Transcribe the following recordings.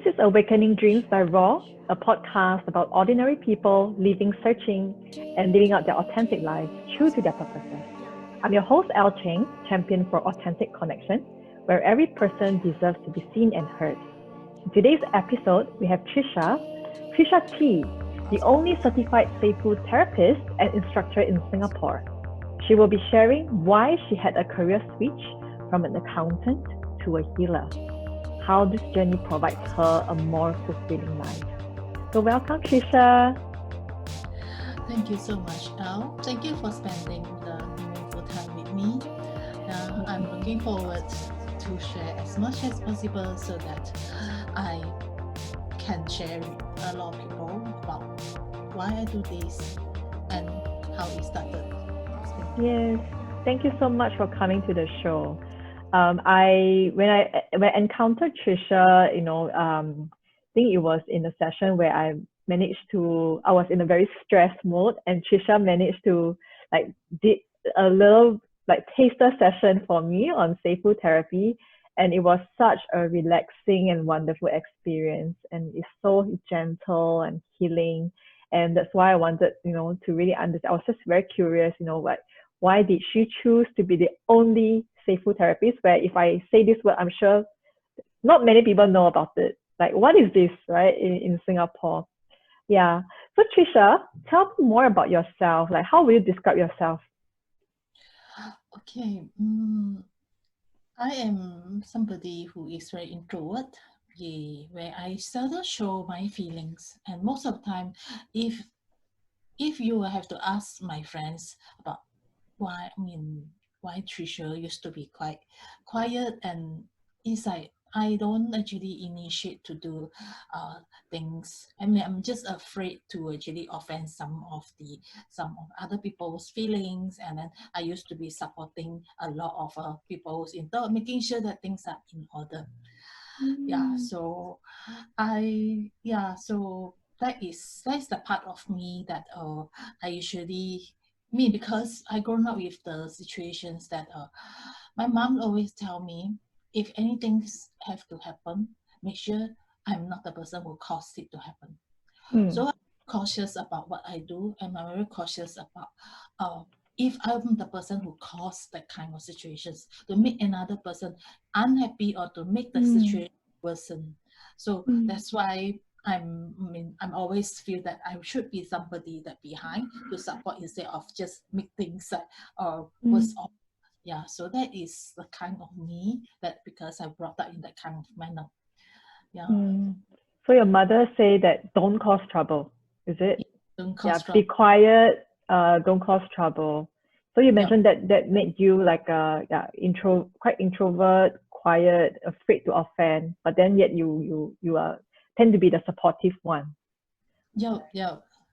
is Awakening Dreams by Raw, a podcast about ordinary people living, searching, and living out their authentic lives true to their purposes. I'm your host, Elle Cheng, champion for authentic connection, where every person deserves to be seen and heard. In today's episode, we have Tricia Tee, the only certified Seifu therapist and instructor in Singapore. She will be sharing why she had a career switch from an accountant to a healer, how this journey provides her a more fulfilling life. So welcome, Tricia. Thank you so much, Elle. Thank you for spending the meaningful time with me. I'm looking forward to share as much as possible so that I can share with a lot of people about why I do this and how it started. Yes, thank you so much for coming to the show. When I encountered Tricia, I think it was in a session where I was in a very stressed mode, and Tricia managed to did a little taster session for me on Seifu Therapy, and it was such a relaxing and wonderful experience, and it's so gentle and healing, and that's why I wanted to really understand. I was just very curious, why did she choose to be the only Seifu therapist? Where if I say this word, I'm sure not many people know about it. Like, what is this, right, in Singapore? Yeah. So Tricia, tell me more about yourself. Like, how will you describe yourself? Okay. I am somebody who is very introvert, where I seldom show my feelings. And most of the time, if you have to ask my friends about why Tricia used to be quite quiet, and it's like I don't actually initiate to do things. I mean, I'm just afraid to actually offend some of other people's feelings, and then I used to be supporting a lot of people's making sure that things are in order. So that's the part of me that I usually because I grown up with the situations that my mom always tell me, if anything have to happen, make sure I'm not the person who caused it to happen. So I'm cautious about what I do, and I'm very cautious about if I'm the person who caused that kind of situations to make another person unhappy or to make the situation worsen. So that's why I'm always feel that I should be somebody that behind to support instead of just make things worse off. So that is the kind of me that because I brought up in that kind of manner. So your mother say that don't cause trouble, is it? Don't cause trouble. Be quiet, don't cause trouble. So you mentioned that made you quite introvert, quiet, afraid to offend, but then yet you tend to be the supportive one. Yeah.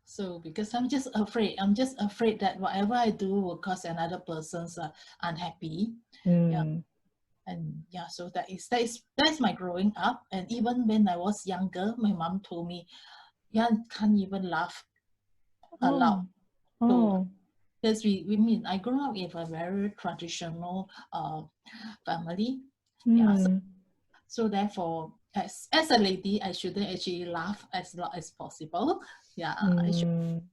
So because I'm just afraid that whatever I do will cause another person's unhappy. So that's my growing up. And even when I was younger, my mom told me, can't even laugh aloud. So because I grew up in a very traditional family. So therefore, as a lady, I shouldn't actually laugh as loud as possible. I should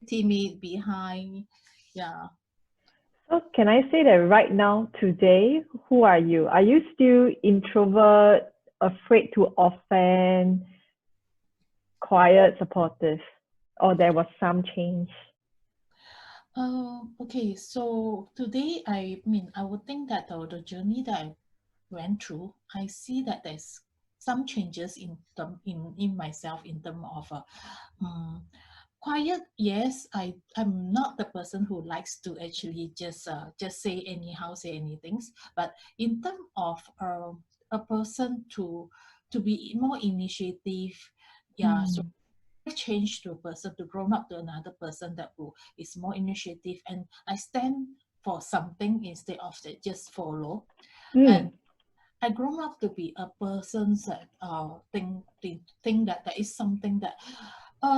timid behind. So can I say that right now, today, who are you? Are you still introvert, afraid to offend, quiet, supportive, or there was some change? Okay, so today I would think that the journey that I went through, I see that there's some changes in myself in terms of quiet. Yes, I'm not the person who likes to actually just say anything, but in terms of a person to be more initiative, so I change to a person, to grow up to another person that is more initiative, and I stand for something instead of just follow. And I grown up to be a person that think that there is something that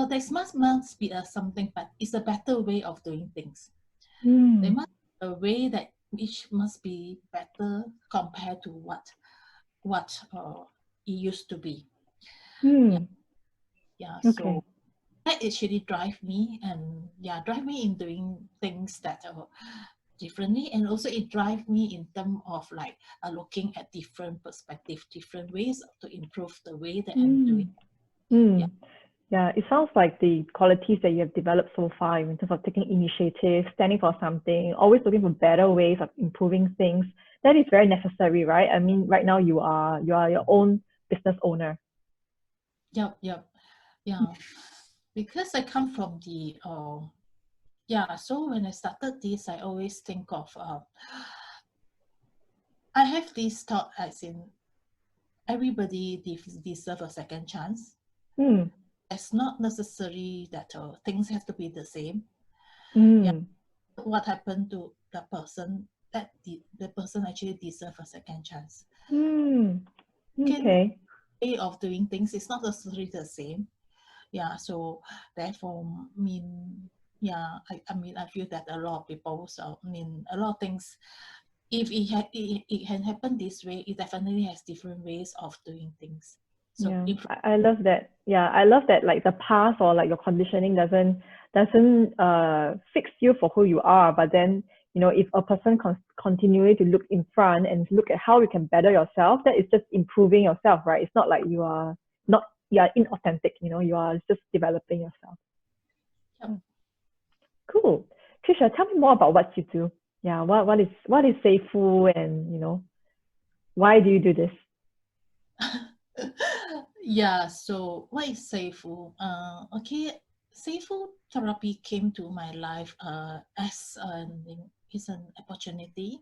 there must be something, but it's a better way of doing things. There must be a way that which must be better compared to what it used to be. Mm. Yeah. Okay. So that actually drive me, and drive me in doing things that are differently, and also it drive me in terms of like looking at different perspective, different ways to improve the way that I'm doing. Mm. Yeah. Mm. Yeah, it sounds like the qualities that you have developed so far in terms of taking initiative, standing for something, always looking for better ways of improving things. That is very necessary, right? I mean, right now you are your own business owner. Yep. Yep. Yeah. Because I come from the so when I started this, I always think of I have this thought as in everybody deserve a second chance. Mm. It's not necessary that things have to be the same. Yeah, Mm. what happened to the person, that the person actually deserve a second chance. Mm. Can Okay. way of doing things is not necessarily the same. Yeah, so therefore, I mean, I feel that a lot of people, so I mean, a lot of things, if it can happen this way, it definitely has different ways of doing things. So Yeah, improve. I love that. Yeah, I love that like the past or like your conditioning doesn't fix you for who you are, but then if a person continually to look in front and look at how you can better yourself, that is just improving yourself, right? It's not like you are inauthentic, you are just developing yourself. Yep. Mm. Cool. Tricia, tell me more about what you do. Yeah, what is Seifu, and why do you do this? Yeah, so what is Seifu? Okay, Seifu therapy came to my life as is an opportunity.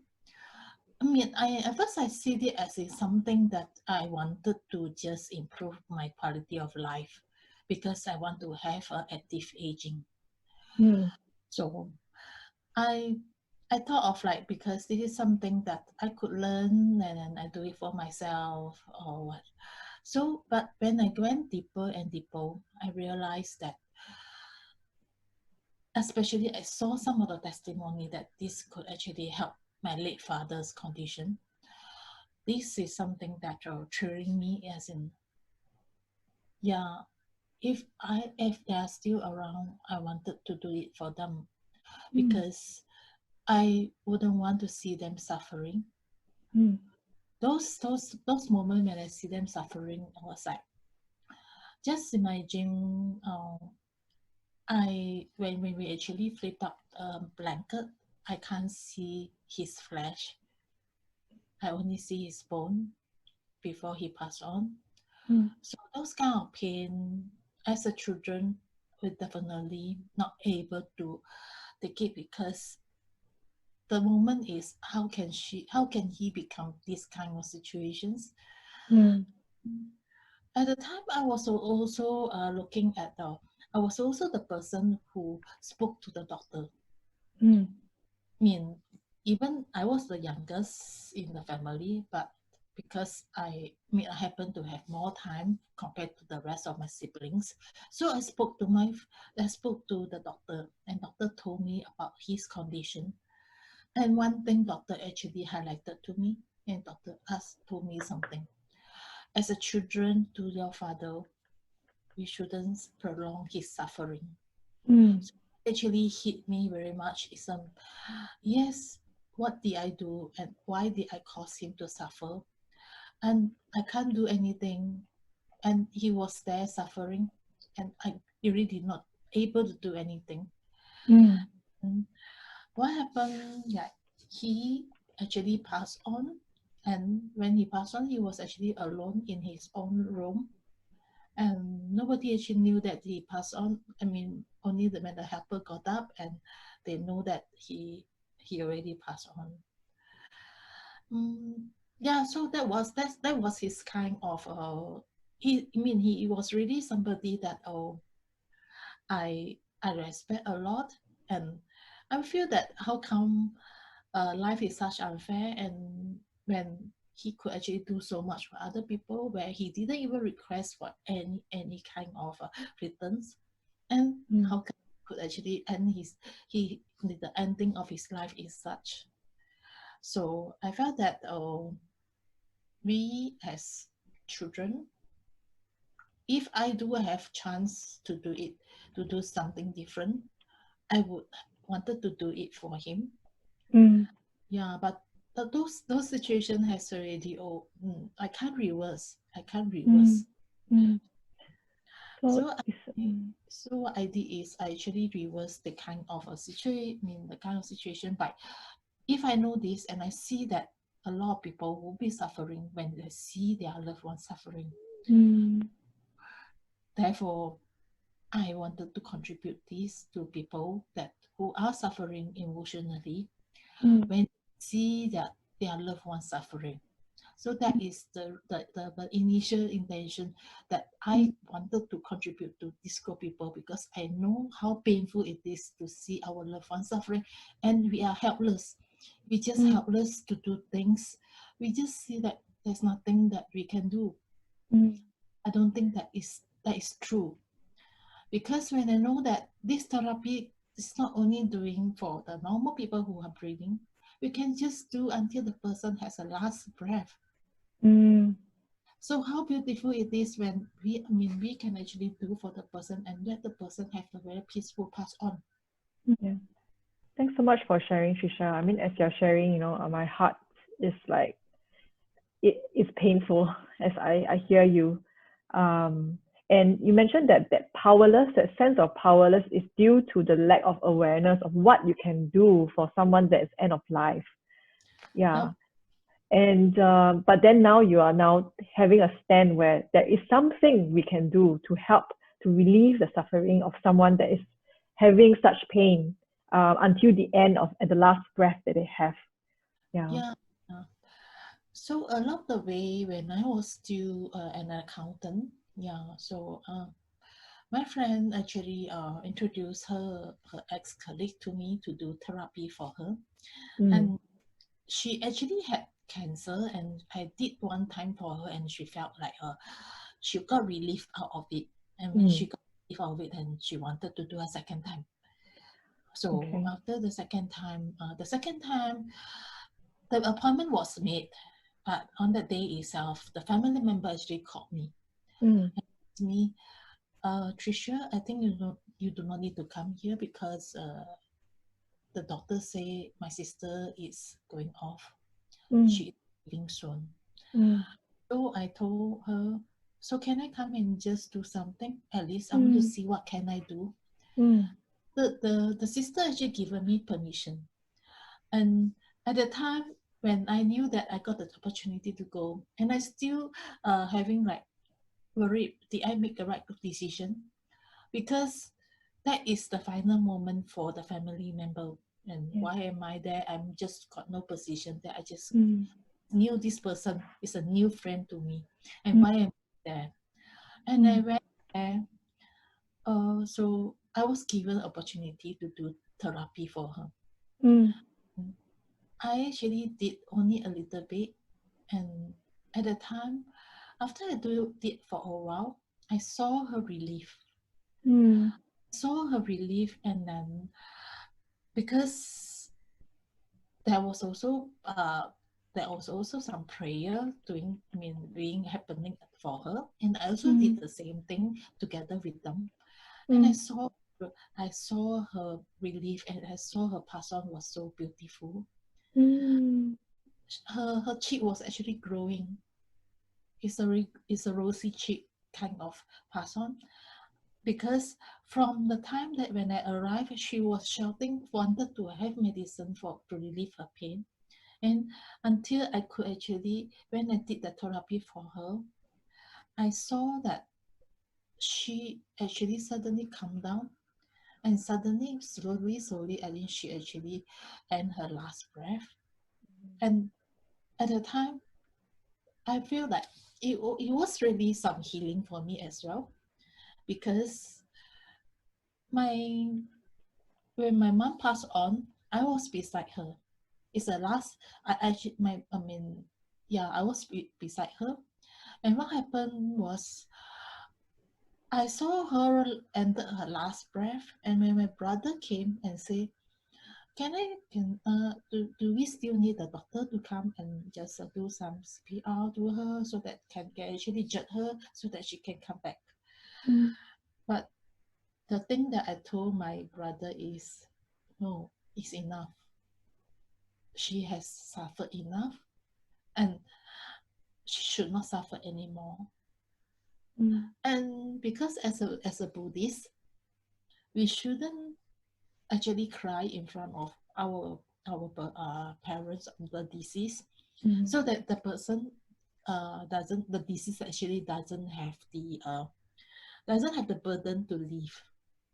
I mean, at first I see it as something that I wanted to just improve my quality of life because I want to have active aging. Mm. So I I thought of like, because this is something that I could learn and then I do it for myself or what. So, but when I went deeper and deeper, I realized that, especially I saw some of the testimony that this could actually help my late father's condition. This is something that are cheering me, as in, yeah, if they're still around, I wanted to do it for them Mm. because I wouldn't want to see them suffering. Mm. Those moments when I see them suffering, I was like, just imagine when we actually flip up a blanket, I can't see his flesh. I only see his bone before he passed on. Mm. So those kind of pain, as a children, we definitely not able to take it, because the moment is, how can he become this kind of situations? Mm. At the time, I was also looking at I was also the person who spoke to the doctor. Mm. I mean, even I was the youngest in the family, but because I happen to have more time compared to the rest of my siblings, so I spoke to the doctor, and doctor told me about his condition. And one thing doctor actually highlighted to me, and doctor has told me something. As a children to your father, we shouldn't prolong his suffering. Mm. So actually hit me very much. Is yes, what did I do and why did I cause him to suffer? And I can't do anything. And he was there suffering, and I really did not able to do anything. Mm. And what happened? Yeah, he actually passed on. And when he passed on, he was actually alone in his own room, and nobody actually knew that he passed on. I mean, only when the helper got up and they know that he already passed on. Mm, yeah, so that was his kind of he was really somebody that I respect a lot, and I feel that how come life is such unfair, and when he could actually do so much for other people where he didn't even request for any kind of returns, and Mm. how come he could actually end he the ending of his life is such. So I felt that we as children, if I do have chance to do it, to do something different, I would wanted to do it for him. Mm, Yeah, but those situation has already, I can't reverse. I can't mm, reverse. mm. So So it's so what I did is I actually reverse the kind of a situation, the kind of situation. But if I know this and I see that a lot of people will be suffering when they see their loved ones suffering, mm, therefore I wanted to contribute this to people that who are suffering emotionally mm, when see that their loved ones suffering. So that is the initial intention that mm, I wanted to contribute to this group people, because I know how painful it is to see our loved ones suffering and we are helpless. We just mm, helpless to do things. We just see that there's nothing that we can do. mm, I don't think that is true. Because when I know that this therapy is not only doing for the normal people who are breathing, we can just do until the person has a last breath. mm. So how beautiful it is when we can actually do for the person and let the person have a very peaceful pass on. Yeah. Thanks so much for sharing, Trisha. I mean, as you're sharing, my heart is like it's painful as I hear you. And you mentioned that powerless, that sense of powerless is due to the lack of awareness of what you can do for someone that is end of life. Yeah. Yep. And but then now you are now having a stand where there is something we can do to help to relieve the suffering of someone that is having such pain until the end of at the last breath that they have. Yeah. Yeah. Yeah. So along the way, when I was still an accountant, my friend actually introduced her ex-colleague to me to do therapy for her. Mm, And she actually had cancer, and I did one time for her, and she felt like she got relief out of it. And when mm, she got relief out of it, and she wanted to do a second time. So okay. after the second time, the appointment was made. But on the day itself, the family member actually called me. Mm, And asked me, Tricia, I think you do not need to come here because the doctor say my sister is going off. mm, She is leaving soon. mm, So I told her, so can I come and just do something? At least I want to mm, see what can I do. mm, The sister actually given me permission. And at the time when I knew that I got the opportunity to go, and I still having like worried, did I make the right decision? Because that is the final moment for the family member. And yes. why am I there? I'm just got no position there. I just Mm, knew this person is a new friend to me. And mm, why am I there? And I mm, went there. So I was given opportunity to do therapy for her. mm, I actually did only a little bit, and at the time, after I did for a while, I saw her relief. mm, Saw her relief, and then because there was also some prayer being happening for her, and I also did mm, the same thing together with them, and mm, I saw her relief, and I saw her pass on was so beautiful. mm, Her cheek was actually growing. It's a rosy cheek kind of pass on, because from the time that when I arrived, she was shouting, wanted to have medicine for to relieve her pain. And until I could actually, when I did the therapy for her, I saw that she actually suddenly calmed down, and suddenly, slowly, I think she actually end her last breath. And at the time, I feel that it was really some healing for me as well, because my when my mom passed on, I was beside her. It's the last. I should my I mean, yeah, I was beside her, and what happened was I saw her enter her last breath, and when my brother came and said, do we still need the doctor to come and just do some CPR to her so that can actually judge her so that she can come back? But the thing that I told my brother is, no, it's enough. She has suffered enough, and she should not suffer anymore. And because as a Buddhist, we shouldn't actually cry in front of our parents of the disease, so that the person doesn't the disease actually doesn't have the burden to live.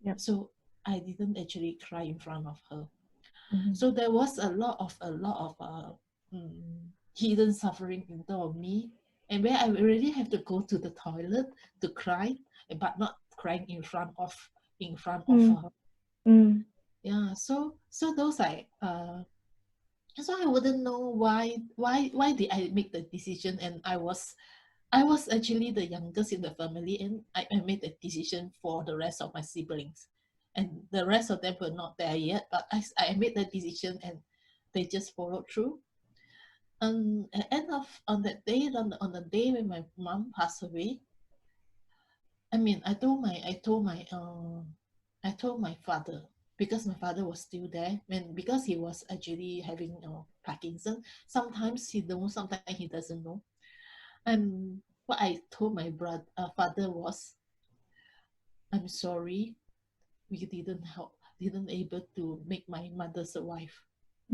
Yep. So I didn't actually cry in front of her. Mm-hmm. So there was a lot of hidden suffering in terms of me, and where I really have to go to the toilet to cry, but not crying in front of her. Mm. Yeah, so those so I wouldn't know why did I make the decision, and I was actually the youngest in the family, and I made the decision for the rest of my siblings, and the rest of them were not there yet, but I made the decision, and they just followed through. And at the end of on the day when my mom passed away, I mean, I told my father, because my father was still there, and because he was actually having Parkinson. Sometimes he knows, sometimes he doesn't know. And what I told my father was, I'm sorry, we didn't able to make my mother survive.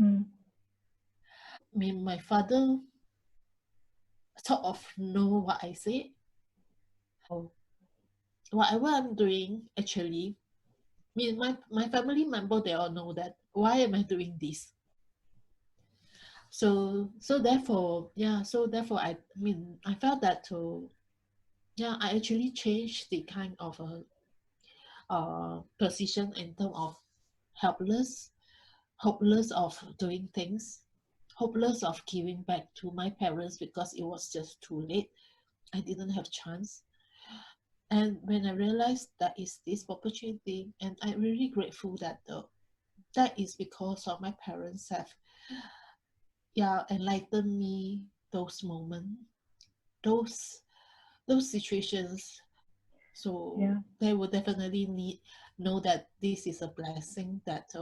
Mm. I mean, my father sort of know what I said. So whatever I'm doing, actually, I mean, my family member, they all know that why am I doing this. So therefore I mean, I felt that yeah, I actually changed the kind of position in terms of helpless, hopeless of doing things, hopeless of giving back to my parents because it was just too late. I didn't have chance. And when I realized that is this opportunity, and I'm really grateful that that is because of my parents have, yeah, enlightened me those moments, those those situations. So Yeah. they will definitely know that this is a blessing that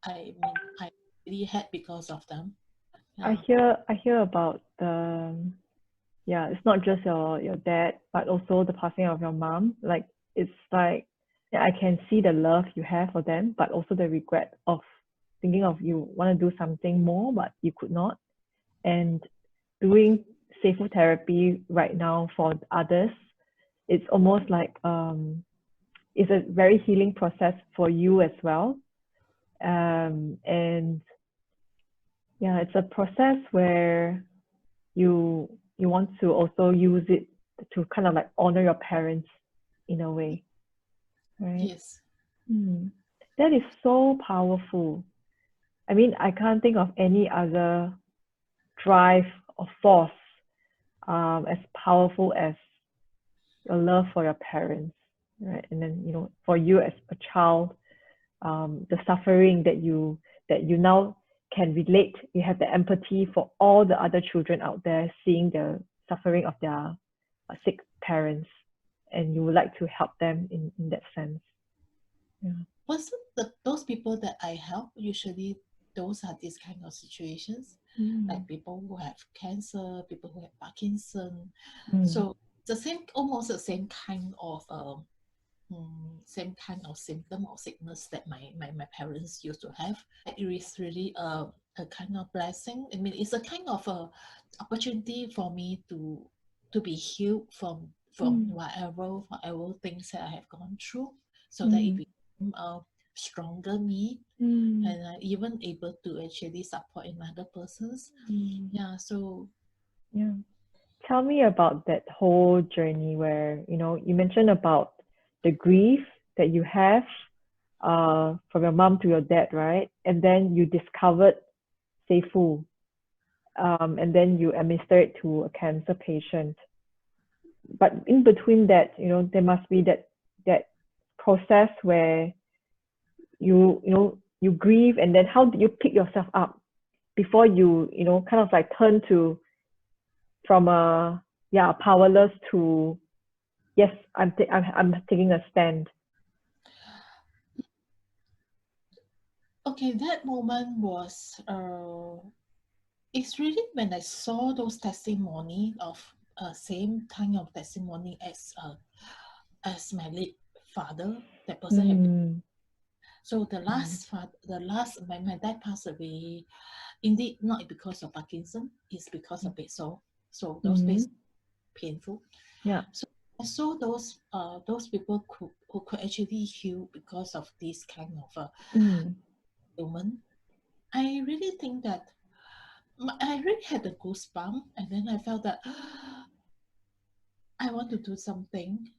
I mean I really had because of them. I Yeah. hear about yeah, it's not just your dad, but also the passing of your mom. Like it's like, yeah, I can see the love you have for them, but also the regret of thinking of you want to do something more, but you could not. And doing Seifu therapy right now for others, it's almost like it's a very healing process for you as well. And yeah, it's a process where you want to also use it to kind of like honor your parents in a way, right? Yes. Mm. That is so powerful. I mean, I can't think of any other drive or force as powerful as your love for your parents, right? And then for you as a child, the suffering that you now can relate. You have the empathy for all the other children out there seeing the suffering of their sick parents, and you would like to help them in that sense. Yeah. Also, those people that I help, usually those are these kind of situations, like Mm. people who have cancer, people who have Parkinson. Mm. So almost the same kind of symptom or sickness that my parents used to have. It is really a kind of blessing. I mean, it's a kind of a opportunity for me to be healed from Mm. whatever things that I have gone through, so that it Mm. became a stronger me, Mm. and I even able to actually support another persons. Mm. Yeah, so Yeah. Tell me about that whole journey where you mentioned about the grief that you have from your mom to your dad, right? And then you discovered Seifu, and then you administer it to a cancer patient. But in between that, there must be that process where you grieve, and then how do you pick yourself up before you kind of like turn to from a, yeah, powerless to yes, I'm taking a stand. Okay, that moment was it's really when I saw those testimony of same kind of testimony as my late father. That person had been. Mm, So my dad passed away. Indeed, not because of Parkinson, it's because of it. So those mm, days painful. yeah. So I saw those people who could actually heal because of this kind of Mm, ailment. I really think that I really had a goosebump, and then I felt that I want to do something